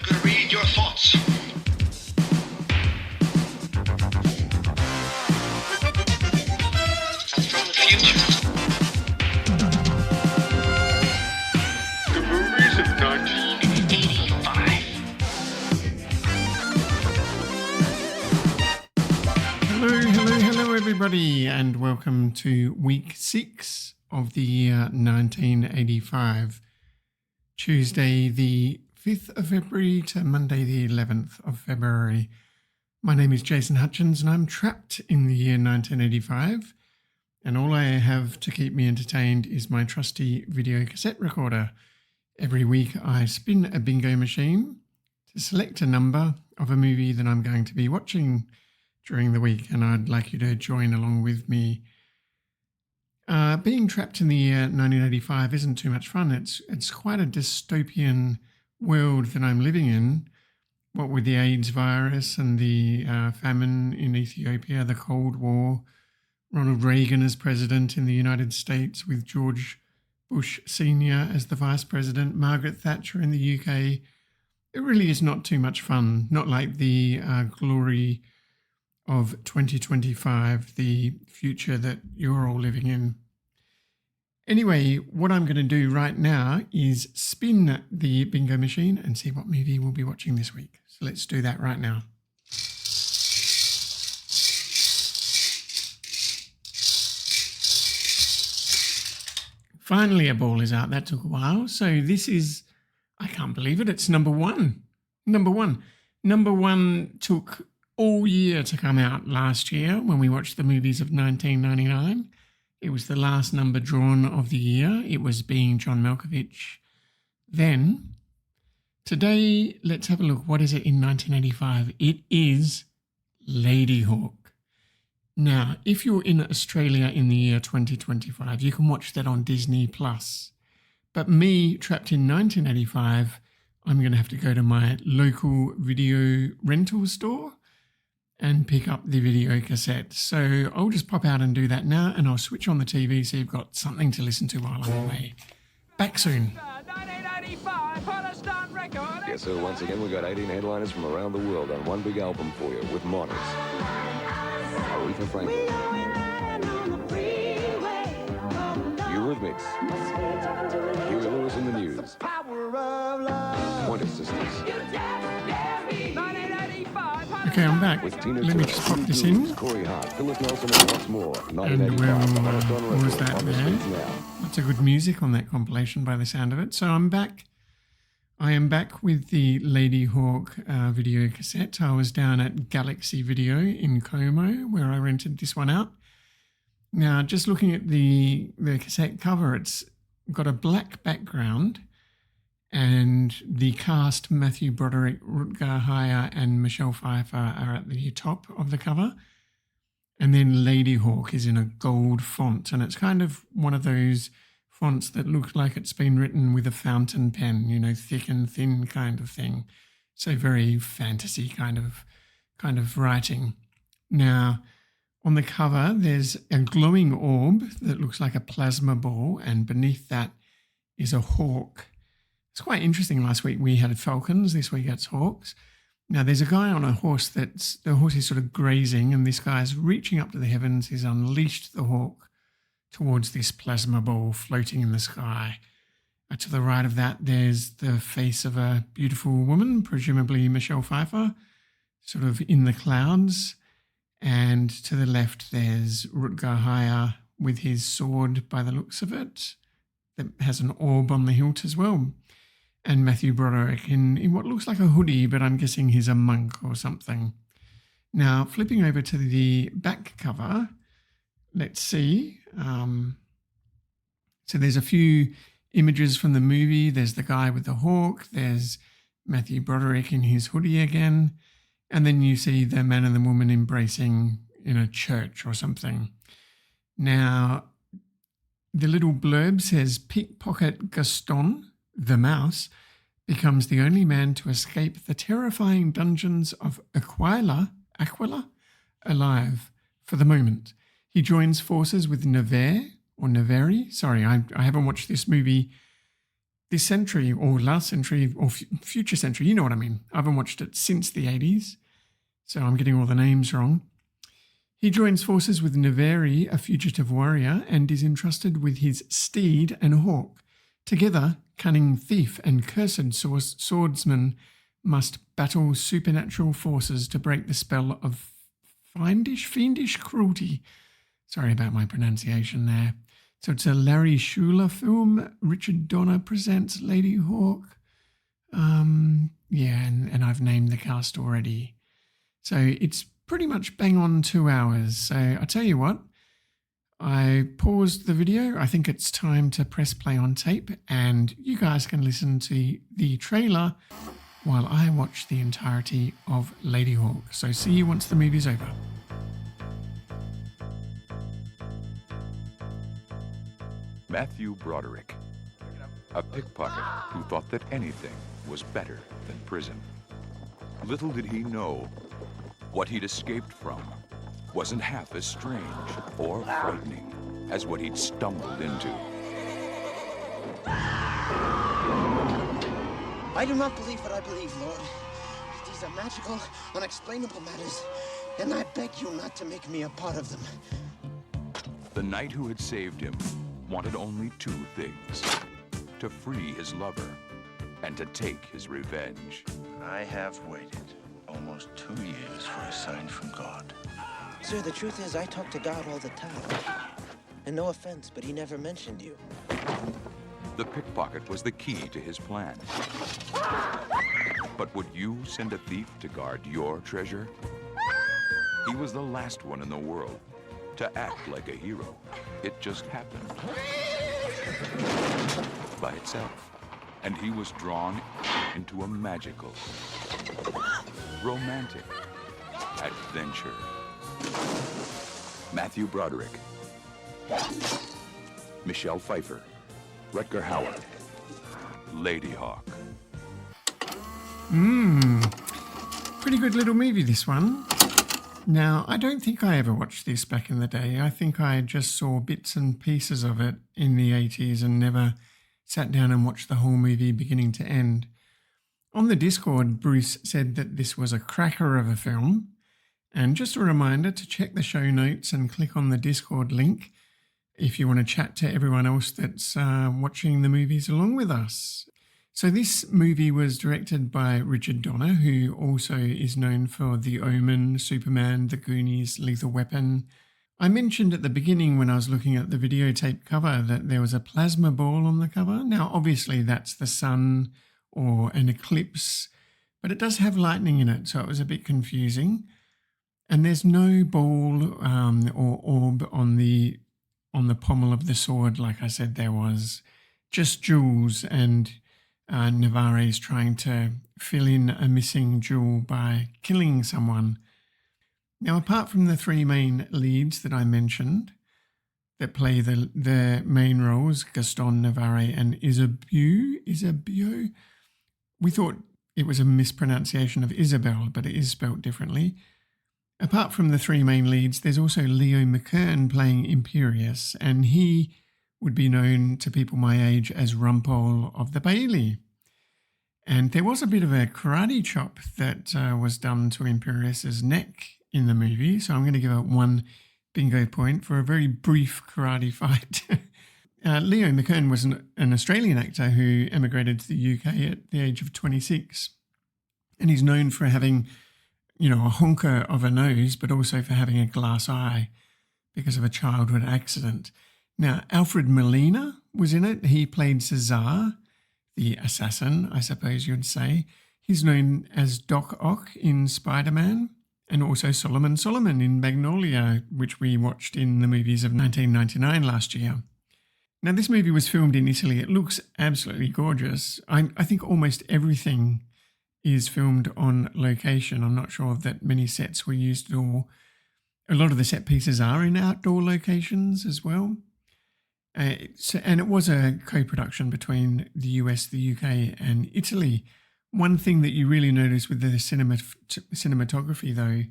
could read your thoughts. From the future. The movies of 1985. Hello, everybody, and welcome to week 6 of the year 1985. Tuesday, the 5th of February to Monday, the 11th of February. My name is Jason Hutchins, and I'm trapped in the year 1985. And all I have to keep me entertained is my trusty video cassette recorder. Every week I spin a bingo machine to select a number of a movie that I'm going to be watching during the week, and I'd like you to join along with me. Being trapped in the year 1985 isn't too much fun. It's quite a dystopian world that I'm living in. What with the AIDS virus and the famine in Ethiopia, the Cold War, Ronald Reagan as president in the United States with George Bush Sr. as the vice president, Margaret Thatcher in the UK. It really is not too much fun, not like the glory of 2025, the future that you're all living in. Anyway, what I'm going to do right now is spin the bingo machine and see what movie we'll be watching this week. So let's do that right now. Finally, a ball is out. That took a while. So this is, I can't believe it, it's number one. Number one took all year to come out last year when we watched the movies of 1999. It was the last number drawn of the year. It was Being John Malkovich. Then, today, let's have a look. What is it in 1985? It is Ladyhawke. Now, if you're in Australia in the year 2025, you can watch that on Disney+. But me, trapped in 1985, I'm going to have to go to my local video rental store and pick up the video cassette. So I'll just pop out and do that now, and I'll switch on the TV so you've got something to listen to while I'm away. Back soon. Yes, sir. Once again, we got 18 headliners from around the world on one big album for you with Models, Aretha Franklin, Eurythmics, Huey Lewis and the News, Pointer Sisters. Okay, I'm back. Let me just pop this in. Corey Hart, Phyllis Nelson, and lots more. And where was that there? Lots of good music on that compilation by the sound of it. So I'm back. I am back with the Ladyhawke video cassette. I was down at Galaxy Video in Como where I rented this one out. Now, just looking at the cassette cover, it's got a black background, and the cast, Matthew Broderick, Rutger Hauer and Michelle Pfeiffer, are at the top of the cover. And then Ladyhawke is in a gold font, and it's kind of one of those fonts that looks like it's been written with a fountain pen, you know, thick and thin kind of thing. So very fantasy kind of writing. Now, on the cover, there's a glowing orb that looks like a plasma ball, and beneath that is a hawk. It's quite interesting. Last week we had falcons, this week it's hawks. Now there's a guy on a horse the horse is sort of grazing, and this guy's reaching up to the heavens. He's unleashed the hawk towards this plasma ball floating in the sky. To the right of that, there's the face of a beautiful woman, presumably Michelle Pfeiffer, sort of in the clouds. And to the left, there's Rutger Hauer with his sword by the looks of it, that has an orb on the hilt as well. And Matthew Broderick in what looks like a hoodie, but I'm guessing he's a monk or something. Now, flipping over to the back cover, let's see. So there's a few images from the movie. There's the guy with the hawk. There's Matthew Broderick in his hoodie again. And then you see the man and the woman embracing in a church or something. Now, the little blurb says, Pickpocket Gaston, the mouse, becomes the only man to escape the terrifying dungeons of Aquila alive for the moment. He joins forces with Neveri. Sorry, I haven't watched this movie this century or last century or future century. You know what I mean. I haven't watched it since the 80s, so I'm getting all the names wrong. He joins forces with Naveri, a fugitive warrior, and is entrusted with his steed and hawk. Together, cunning thief and cursed swordsman must battle supernatural forces to break the spell of fiendish cruelty. Sorry about my pronunciation there. So it's a Larry Schuler film. Richard Donner presents Ladyhawke. And I've named the cast already. So it's pretty much bang on 2 hours. So I tell you what, I paused the video. I think it's time to press play on tape, and you guys can listen to the trailer while I watch the entirety of Ladyhawke. So see you once the movie's over. Matthew Broderick, a pickpocket who thought that anything was better than prison. Little did he know, what he'd escaped from wasn't half as strange or frightening as what he'd stumbled into. I do not believe what I believe, Lord. These are magical, unexplainable matters, and I beg you not to make me a part of them. The knight who had saved him wanted only two things: to free his lover and to take his revenge. I have waited almost 2 years for a sign from God. Sir, the truth is I talk to God all the time. And no offense, but he never mentioned you. The pickpocket was the key to his plan. But would you send a thief to guard your treasure? He was the last one in the world to act like a hero. It just happened by itself. And he was drawn into a magical, romantic adventure. Matthew Broderick, Michelle Pfeiffer, Rutger Hauer, Ladyhawke. Pretty good little movie, this one. Now, I don't think I ever watched this back in the day. I think I just saw bits and pieces of it in the 80s and never sat down and watched the whole movie beginning to end. On the Discord, Bruce said that this was a cracker of a film. And just a reminder to check the show notes and click on the Discord link if you want to chat to everyone else that's watching the movies along with us. So this movie was directed by Richard Donner, who also is known for The Omen, Superman, The Goonies, Lethal Weapon. I mentioned at the beginning when I was looking at the videotape cover that there was a plasma ball on the cover. Now, obviously that's the sun or an eclipse, but it does have lightning in it, so it was a bit confusing. And there's no ball or orb on the pommel of the sword, like I said there was. Just jewels, and Naveri is trying to fill in a missing jewel by killing someone. Now, apart from the three main leads that I mentioned that play the main roles, Gaston, Naveri, and Isabeau, we thought it was a mispronunciation of Isabel, but it is spelt differently. Apart from the three main leads, there's also Leo McKern playing Imperius, and he would be known to people my age as Rumpole of the Bailey. And there was a bit of a karate chop that was done to Imperius's neck in the movie, so I'm going to give it 1 bingo point for a very brief karate fight. Leo McKern was an Australian actor who emigrated to the UK at the age of 26, and he's known for having, a honker of a nose, but also for having a glass eye because of a childhood accident. Now, Alfred Molina was in it. He played Cesar, the assassin, I suppose you'd say. He's known as Doc Ock in Spider-Man, and also Solomon in Magnolia, which we watched in the movies of 1999 last year. Now, this movie was filmed in Italy. It looks absolutely gorgeous. I think almost everything is filmed on location. I'm not sure that many sets were used at all. A lot of the set pieces are in outdoor locations as well. And it was a co-production between the US, the UK and Italy. One thing that you really notice with the cinematography, though,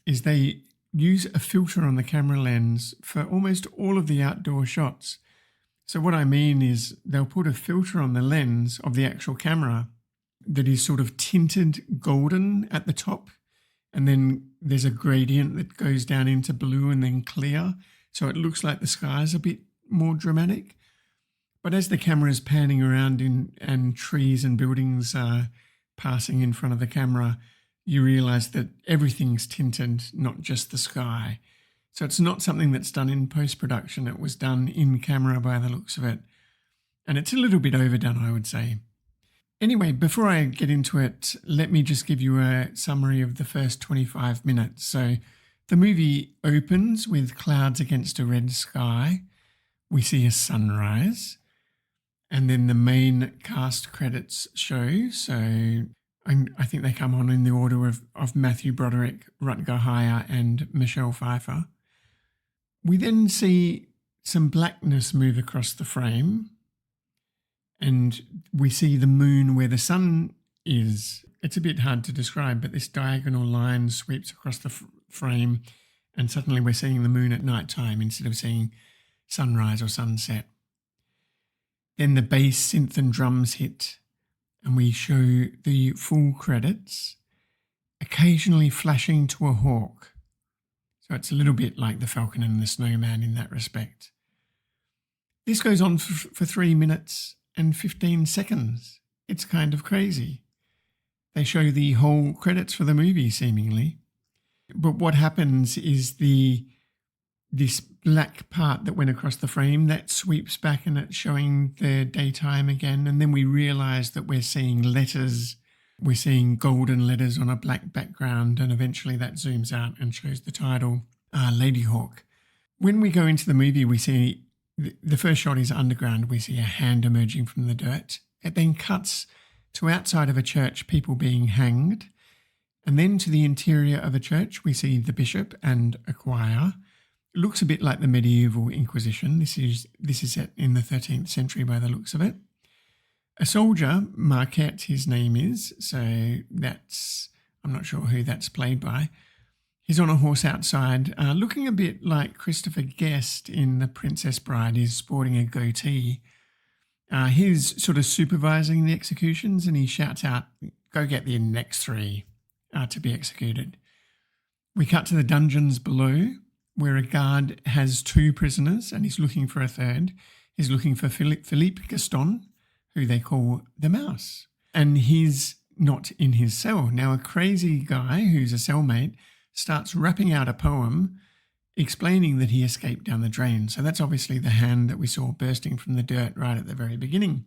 is they use a filter on the camera lens for almost all of the outdoor shots. So what I mean is they'll put a filter on the lens of the actual camera that is sort of tinted golden at the top, and then there's a gradient that goes down into blue and then clear, so it looks like the sky is a bit more dramatic. But as the camera is panning around and trees and buildings are passing in front of the camera, you realise that everything's tinted, not just the sky. So it's not something that's done in post-production. It was done in camera by the looks of it. And it's a little bit overdone, I would say. Anyway, before I get into it, let me just give you a summary of the first 25 minutes. So the movie opens with clouds against a red sky. We see a sunrise. And then the main cast credits show. So I think they come on in the order of Matthew Broderick, Rutger Hauer, and Michelle Pfeiffer. We then see some blackness move across the frame. And we see the moon where the sun is. It's a bit hard to describe, but this diagonal line sweeps across the frame, and suddenly we're seeing the moon at night time instead of seeing sunrise or sunset. Then the bass, synth and drums hit, and we show the full credits, occasionally flashing to a hawk. So it's a little bit like The Falcon and the Snowman in that respect. This goes on for 3 minutes and 15 seconds. It's kind of crazy. They show the whole credits for the movie, seemingly. But what happens is this black part that went across the frame, that sweeps back and it's showing the daytime again. And then we realise that we're seeing letters. We're seeing golden letters on a black background, and eventually that zooms out and shows the title, Ladyhawke. When we go into the movie, we see the first shot is underground. We see a hand emerging from the dirt. It then cuts to outside of a church, people being hanged. And then to the interior of a church, we see the bishop and a choir. It looks a bit like the medieval Inquisition. This is set in the 13th century by the looks of it. A soldier, Marquette, his name is, so I'm not sure who that's played by. He's on a horse outside, looking a bit like Christopher Guest in The Princess Bride. He's sporting a goatee. He's sort of supervising the executions, and he shouts out, "Go get the next 3 to be executed." We cut to the dungeons below, where a guard has 2 prisoners, and he's looking for a third. He's looking for Philippe Gaston, who they call the Mouse. And he's not in his cell. Now, a crazy guy who's a cellmate starts rapping out a poem explaining that he escaped down the drain. So that's obviously the hand that we saw bursting from the dirt right at the very beginning.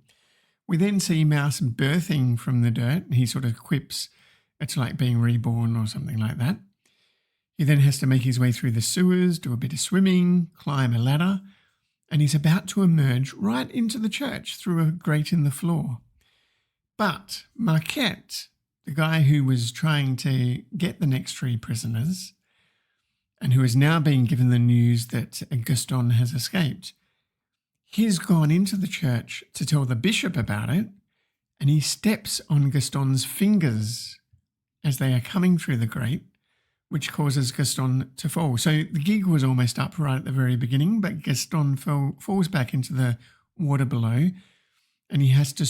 We then see Mouse birthing from the dirt. He sort of quips, it's like being reborn or something like that. He then has to make his way through the sewers, do a bit of swimming, climb a ladder, and he's about to emerge right into the church through a grate in the floor. But Marquette, the guy who was trying to get the next 3 prisoners and who is now being given the news that Gaston has escaped, he's gone into the church to tell the bishop about it, and he steps on Gaston's fingers as they are coming through the grate, which causes Gaston to fall. So the gig was almost up right at the very beginning, but Gaston falls back into the water below, and he has to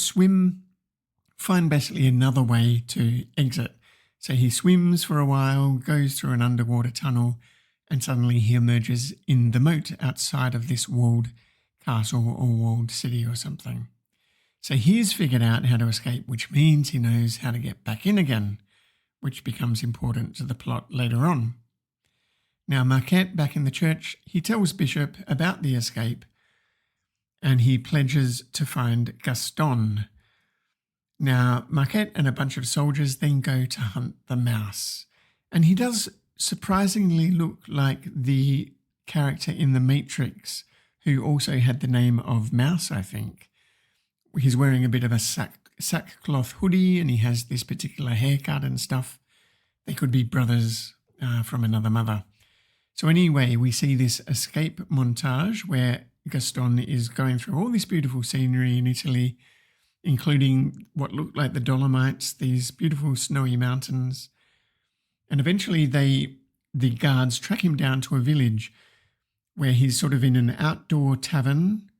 find basically another way to exit. So he swims for a while, goes through an underwater tunnel, and suddenly he emerges in the moat outside of this walled castle or walled city or something. So he's figured out how to escape, which means he knows how to get back in again, which becomes important to the plot later on. Now, Marquette, back in the church, he tells Bishop about the escape, and he pledges to find Gaston. Now, Marquette and a bunch of soldiers then go to hunt the mouse, and he does surprisingly look like the character in The Matrix, who also had the name of Mouse, I think. He's wearing a bit of a sackcloth hoodie, and he has this particular haircut and stuff. They could be brothers from another mother. So anyway, we see this escape montage where Gaston is going through all this beautiful scenery in Italy, including what looked like the Dolomites, these beautiful snowy mountains. And eventually the guards track him down to a village where he's sort of in an outdoor tavern,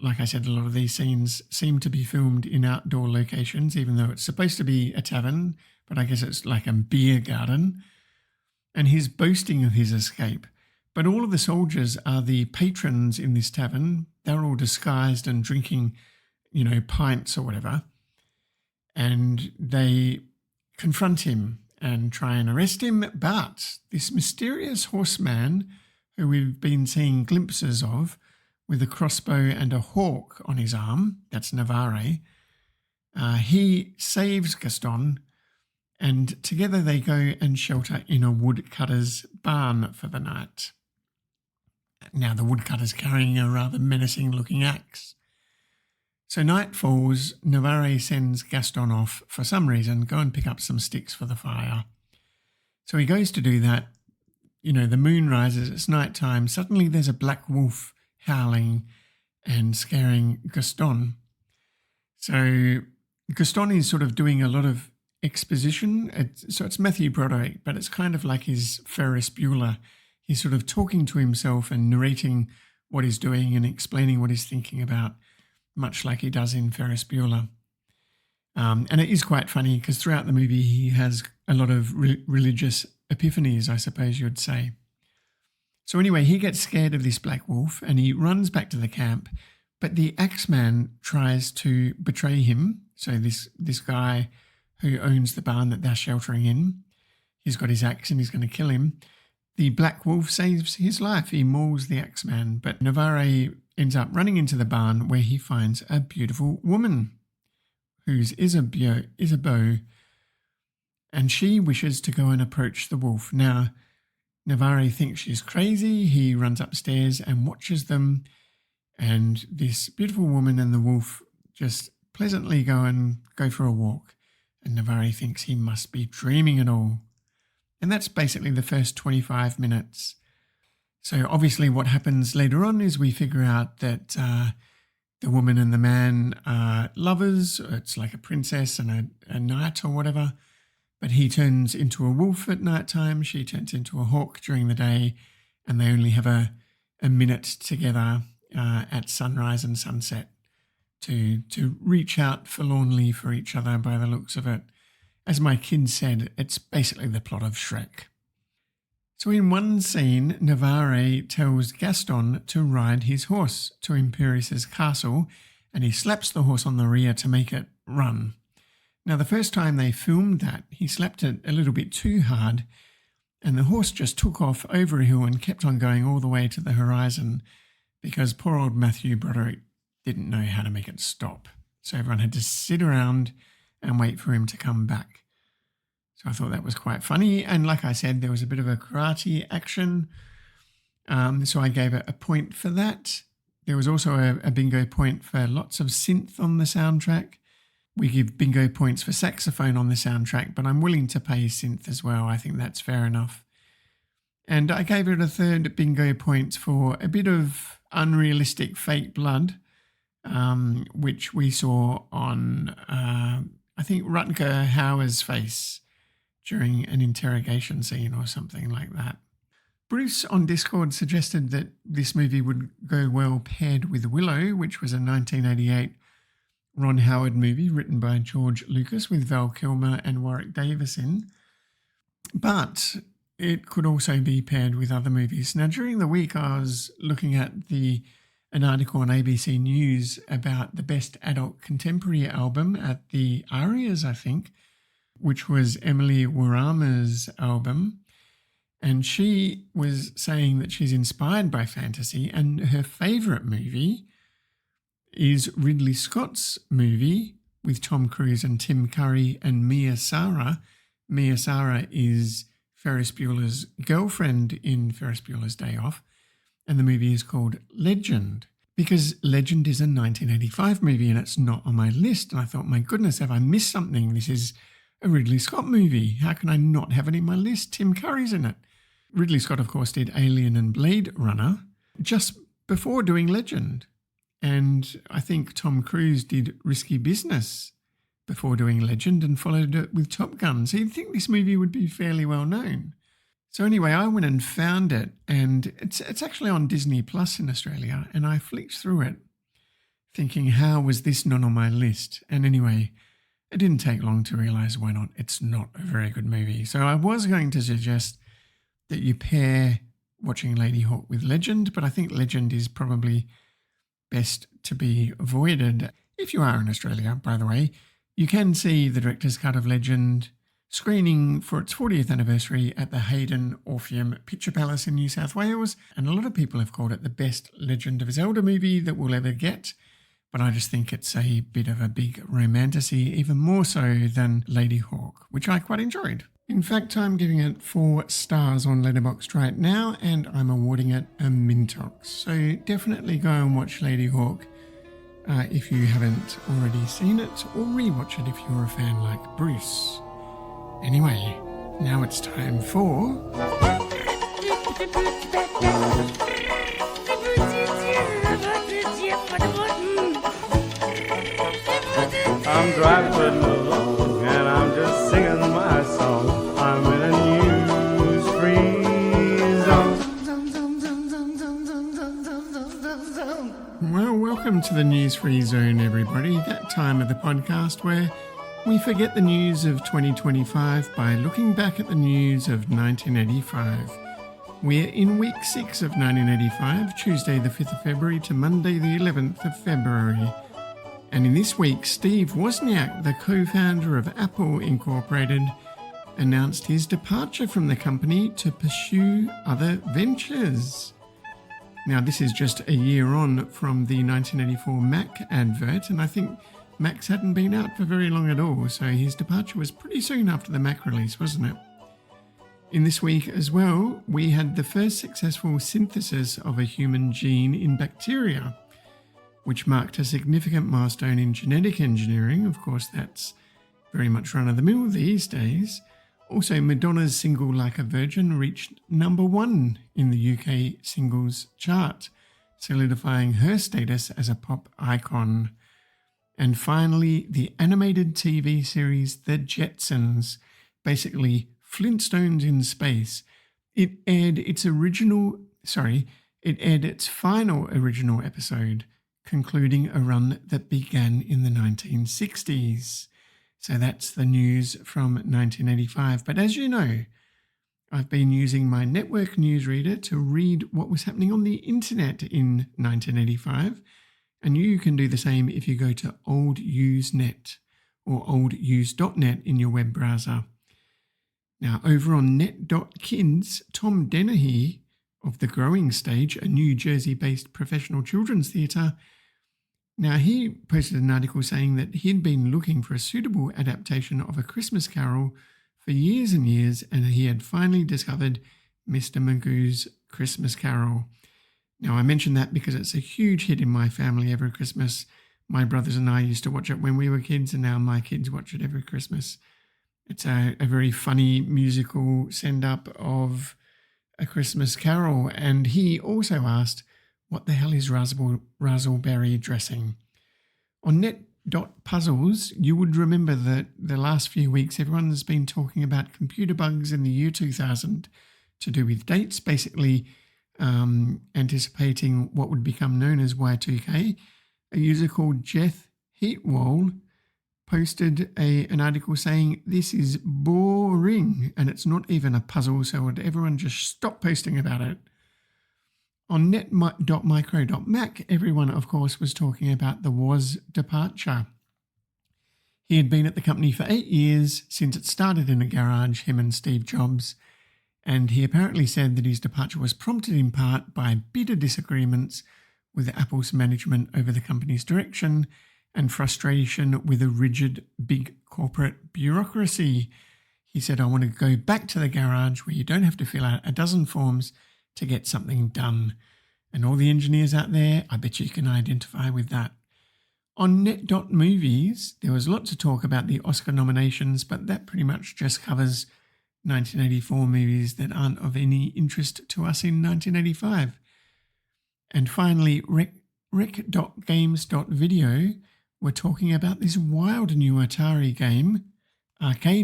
Like I said, a lot of these scenes seem to be filmed in outdoor locations, even though it's supposed to be a tavern, but I guess it's like a beer garden. And he's boasting of his escape. But all of the soldiers are the patrons in this tavern. They're all disguised and drinking, pints or whatever. And they confront him and try and arrest him. But this mysterious horseman, who we've been seeing glimpses of, with a crossbow and a hawk on his arm, that's Navarre, he saves Gaston, and together they go and shelter in a woodcutter's barn for the night. Now the woodcutter's carrying a rather menacing-looking axe. So night falls, Navarre sends Gaston off, for some reason, go and pick up some sticks for the fire. So he goes to do that. The moon rises, it's night time. Suddenly there's a black wolf howling and scaring Gaston. So Gaston is sort of doing a lot of exposition. It's Matthew Broderick, but it's kind of like his Ferris Bueller. He's sort of talking to himself and narrating what he's doing and explaining what he's thinking about, much like he does in Ferris Bueller. And it is quite funny because throughout the movie he has a lot of religious epiphanies, I suppose you'd say. So anyway, he gets scared of this black wolf and he runs back to the camp, but the Axeman tries to betray him. So this guy who owns the barn that they're sheltering in, he's got his axe and he's going to kill him. The black wolf saves his life. He mauls the Axeman, but Navarre ends up running into the barn where he finds a beautiful woman who's Isabeau, and she wishes to go and approach the wolf. Now, Navarre thinks she's crazy. He runs upstairs and watches them, and this beautiful woman and the wolf just pleasantly go for a walk, and Navarre thinks he must be dreaming it all. And that's basically the first 25 minutes. So obviously what happens later on is we figure out that the woman and the man are lovers. It's like a princess and a knight or whatever. But he turns into a wolf at night time. She turns into a hawk during the day. And they only have a minute together at sunrise and sunset to reach out forlornly for each other by the looks of it. As my kid said, it's basically the plot of Shrek. So in one scene, Navarre tells Gaston to ride his horse to Imperius's castle, and he slaps the horse on the rear to make it run. Now, the first time they filmed that, he slapped it a little bit too hard, and the horse just took off over a hill and kept on going all the way to the horizon because poor old Matthew Broderick didn't know how to make it stop. So everyone had to sit around and wait for him to come back. So I thought that was quite funny. And like I said, there was a bit of a karate action. So I gave it a point for that. There was also a bingo point for lots of synth on the soundtrack. We give bingo points for saxophone on the soundtrack, but I'm willing to pay synth as well. I think that's fair enough. And I gave it a third bingo point for a bit of unrealistic fake blood, which we saw on, I think, Rutger Hauer's face during an interrogation scene or something like that. Bruce on Discord suggested that this movie would go well paired with Willow, which was a 1988 Ron Howard movie written by George Lucas with Val Kilmer and Warwick Davis in. But it could also be paired with other movies. Now, during the week, I was looking at an article on ABC News about the Best Adult Contemporary Album at the Arias, I think, which was Emily Warama's album. And she was saying that she's inspired by fantasy, and her favourite movie is Ridley Scott's movie with Tom Cruise and Tim Curry and Mia Sara. Mia Sara is Ferris Bueller's girlfriend in Ferris Bueller's Day Off, and the movie is called Legend, because Legend is a 1985 movie and it's not on my list. And I thought, my goodness, have I missed something? This is a Ridley Scott movie. How can I not have it in my list? Tim Curry's in it. Ridley Scott, of course, did Alien and Blade Runner just before doing Legend. And I think Tom Cruise did Risky Business before doing Legend and followed it with Top Gun. So you'd think this movie would be fairly well known. So anyway, I went and found it, and it's actually on Disney Plus in Australia, and I flicked through it. thinking, how was this not on my list? And anyway, it didn't take long to realise why not. It's not a very good movie. So I was going to suggest that you pair watching Ladyhawke with Legend, but I think Legend is probably best to be avoided. If you are in Australia, by the way, you can see the director's cut of Legend screening for its 40th anniversary at the Hayden Orpheum Picture Palace in New South Wales, and a lot of people have called it the best Legend of Zelda movie that we'll ever get, but I just think it's a bit of a big romantasy, even more so than Ladyhawke, which I quite enjoyed. In fact, I'm giving it 4 stars on Letterboxd right now, and I'm awarding it a Mintox. So definitely go and watch Ladyhawke if you haven't already seen it, or rewatch it if you're a fan like Bruce. Anyway, now it's time for... I'm driving along and I'm just singing my song. I'm in a news-free zone. Well, welcome to the News-Free Zone, everybody. That time of the podcast where we forget the news of 2025 by looking back at the news of 1985. We're in week 6 of 1985, Tuesday the 5th of February to Monday the 11th of February. And in this week, Steve Wozniak, the co-founder of Apple Incorporated, announced his departure from the company to pursue other ventures. Now, this is just a year on from the 1984 Mac advert, and I think Macs hadn't been out for very long at all, so his departure was pretty soon after the Mac release, wasn't it? In this week as well, we had the first successful synthesis of a human gene in bacteria, which marked a significant milestone in genetic engineering. Of course, that's very much run-of-the-mill these days. Also, Madonna's single Like a Virgin reached number 1 in the UK singles chart, solidifying her status as a pop icon. And finally, the animated TV series The Jetsons, basically Flintstones in space. It aired its final original episode, concluding a run that began in the 1960s. So that's the news from 1985. But as you know, I've been using my network newsreader to read what was happening on the internet in 1985. And you can do the same if you go to Old Usenet or olduse.net in your web browser. Now, over on net.kids, Tom Dennehy of The Growing Stage, a New Jersey-based professional children's theatre, now he posted an article saying that he'd been looking for a suitable adaptation of A Christmas Carol for years and years, and he had finally discovered Mr. Magoo's Christmas Carol. Now, I mention that because it's a huge hit in my family every Christmas. My brothers and I used to watch it when we were kids, and now my kids watch it every Christmas. It's a very funny musical send-up of A Christmas Carol. And he also asked, what the hell is raspberry dressing? On net.puzzles, you would remember that the last few weeks everyone's been talking about computer bugs in the year 2000 to do with dates, basically anticipating what would become known as Y2K. A user called Jeff Heatwall posted an article saying this is boring and it's not even a puzzle, so would everyone just stop posting about it? On net.micro.mac, everyone, of course, was talking about the Woz departure. He had been at the company for 8 years, since it started in a garage, him and Steve Jobs, and he apparently said that his departure was prompted in part by bitter disagreements with Apple's management over the company's direction and frustration with a rigid, big corporate bureaucracy. He said, I want to go back to the garage where you don't have to fill out a dozen forms to get something done. And all the engineers out there, I bet you can identify with that. On net.movies, there was lots of talk about the Oscar nominations, but that pretty much just covers 1984 movies that aren't of any interest to us in 1985. And finally, rec.games.video were talking about this wild new arcade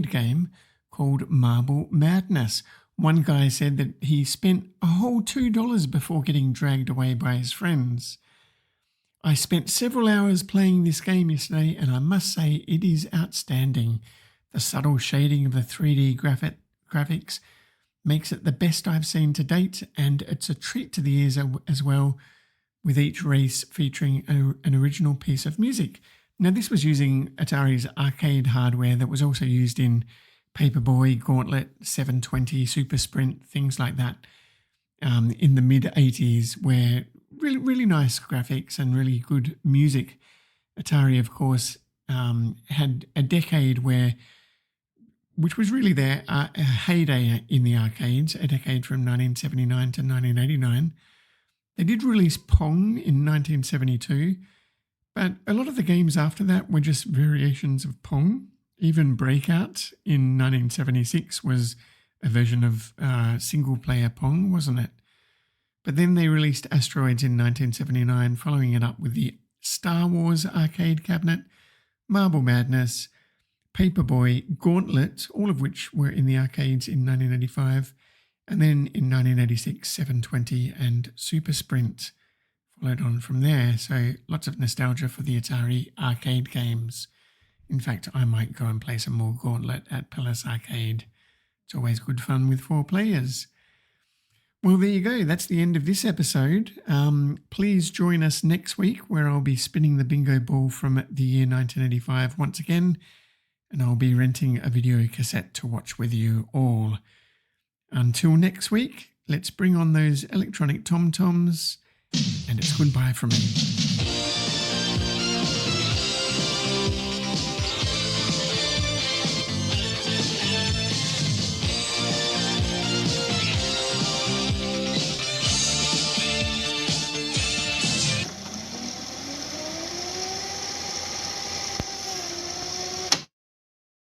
game called Marble Madness. One guy said that he spent a whole $2 before getting dragged away by his friends. I spent several hours playing this game yesterday, and I must say it is outstanding. The subtle shading of the 3D graphics makes it the best I've seen to date, and it's a treat to the ears as well, with each race featuring an original piece of music. Now, this was using Atari's arcade hardware that was also used in Paperboy, Gauntlet, 720, Super Sprint, things like that, in the mid-80s, where really nice graphics and really good music. Atari, of course, had a decade which was really their heyday in the arcades, a decade from 1979 to 1989. They did release Pong in 1972, but a lot of the games after that were just variations of Pong. Even Breakout in 1976 was a version of single-player Pong, wasn't it? But then they released Asteroids in 1979, following it up with the Star Wars arcade cabinet, Marble Madness, Paperboy, Gauntlet, all of which were in the arcades in 1985, and then in 1986, 720 and Super Sprint followed on from there. So lots of nostalgia for the Atari arcade games. In fact, I might go and play some more Gauntlet at Palace Arcade. It's always good fun with 4 players. Well, there you go. That's the end of this episode. Please join us next week, where I'll be spinning the bingo ball from the year 1985 once again, and I'll be renting a video cassette to watch with you all. Until next week, let's bring on those electronic tom-toms, and it's goodbye from me.